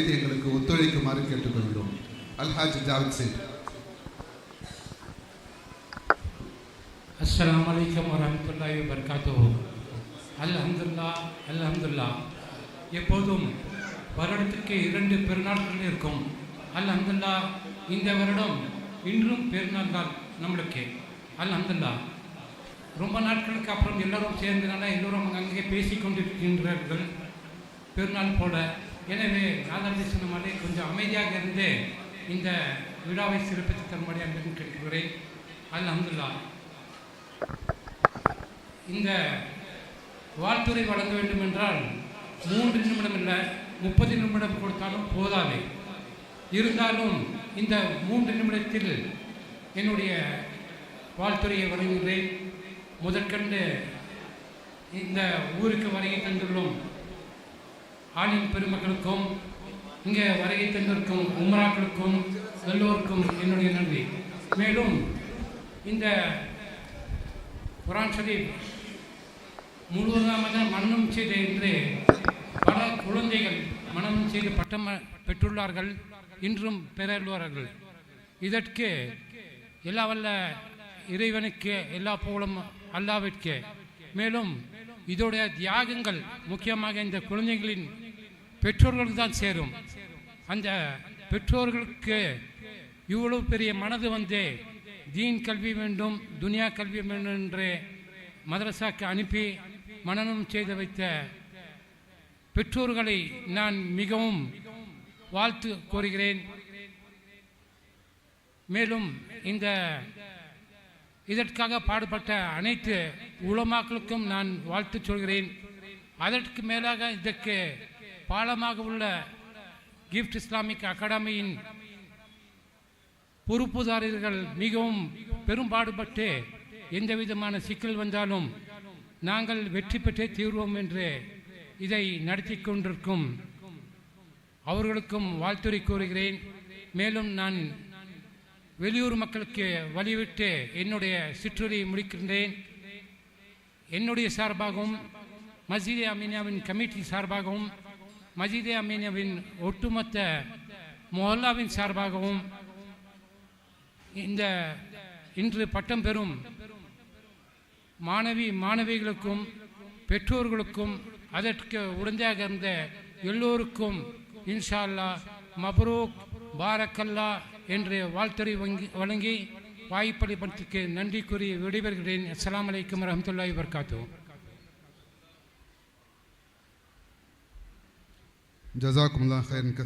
எங்களுக்கு ஒத்துழைக்குமாறு கேட்டுக்கொள்கிறோம். அல்ஹாஜ் ஜாவித் சேட். அஸ்ஸலாமு அலைக்கும் வரஹ்மத்துல்லாஹி வபரகாத்துஹு. அல்ஹம்துலில்லாஹ் அல்ஹம்துலில்லாஹ். எப்போதும் வருடத்திற்கு 2 பெருநாட்கள் இருக்கும். அல்ஹம்துலில்லாஹ். இந்த வருடம் இன்றும் பெருநாள் தான் நம்மளுக்கு. அல்ஹம்துலில்லாஹ். ரொம்ப நாட்களுக்கு அப்புறம் எல்லோரும் சேர்ந்தனால எல்லோரும் அங்கே பேசிக்கொண்டிருக்கின்றார்கள் பெருநாள் போல. எனவே நாதாஜி சொன்ன மாதிரி கொஞ்சம் அமைதியாக இருந்து இந்த விழாவை சிறப்பித்து தரும்படி அன்பு கேட்கிறேன். அல்ஹம்துலில்லாஹ். இந்த வாழ்த்துறை வழங்க வேண்டும் என்றால் 3 நிமிடம் இல்லை 30 நிமிடம் கொடுத்தாலும் போதாது. இருந்தாலும் இந்த 3 நிமிடத்தில் என்னுடைய வாழ்த்துறையை வழங்குகிறேன். முதற்கண்டு இந்த ஊருக்கு வருகை தந்துள்ளோம் ஆலிம் பெருமக்களுக்கும் இங்கே வருகை தந்திருக்கும் உம்ராக்களுக்கும் எல்லோருக்கும் என்னுடைய நன்றி. மேலும் இந்த குர்ஆன் ஷரீஃப் முழுவதுமாக மனனம் செய்த என்று பல குழந்தைகள் மனனம் செய்து பட்டம் பெற்றுள்ளார்கள், இன்றும் பெறுவார்கள். இதற்கு எல்லா வல்ல இறைவனுக்கு எல்லா புகழும் அல்லாஹ்விற்கு. மேலும் இதோடைய தியாகங்கள் முக்கியமாக இந்த குழந்தைகளின் பெற்றோர்களுக்கு தான் சேரும். அந்த பெற்றோர்களுக்கு இவ்வளவு பெரிய மனது வந்து தீன் கல்வி வேண்டும் துனியா கல்வி வேண்டும் என்று மதரசாக்கு அனுப்பி மனனம் செய்து வைத்த பெற்றோர்களை நான் மிகவும் வாழ்த்து கோருகிறேன். மேலும் இதற்காக பாடுபட்ட அனைத்து உலமாக்களுக்கும் நான் வாழ்த்து சொல்கிறேன். அதற்கு மேலாக இதற்கு பாலமாக உள்ள கிஃப்ட் இஸ்லாமிக் அகாடமியின் பொறுப்புதாரர்கள் மிகவும் பெரும்பாடுபட்டு எந்த விதமான சிக்கல் வந்தாலும் நாங்கள் வெற்றி பெற்றே தீர்வோம் என்று இதை நடத்தி கொண்டிருக்கும் அவர்களுக்கும் வாழ்த்துரை கூறுகிறேன். மேலும் நான் வெளியூர் மக்களுக்கு வழிவிட்டு என்னுடைய சிற்றுரையை முடிக்கின்றேன். என்னுடைய சார்பாகவும் மஸ்ஜிதே அமீனியாவின் கமிட்டி சார்பாகவும் மஸ்ஜிதே அமீனியாவின் ஒட்டுமொத்த மொஹல்லாவின் சார்பாகவும் இன்று பட்டம் பெறும் மாணவிகளுக்கும் பெற்றோர்களுக்கும் அதற்கு உடந்தையாக இருந்த எல்லோருக்கும் இன்ஷா அல்லாஹ் மப்ரூக் பாரக்கல்லா என்று வாழ்த்துறை வழங்கி வாய்ப்பளிப்பதற்கு நன்றி கூறி விடைபெறுகிறேன். அஸ்ஸலாமு அலைக்கும் வரஹ்மத்துல்லாஹி வபரகாத்துஹு. ஜஸாக்குமுல்லாஹ் கைரன் கஸீரன்.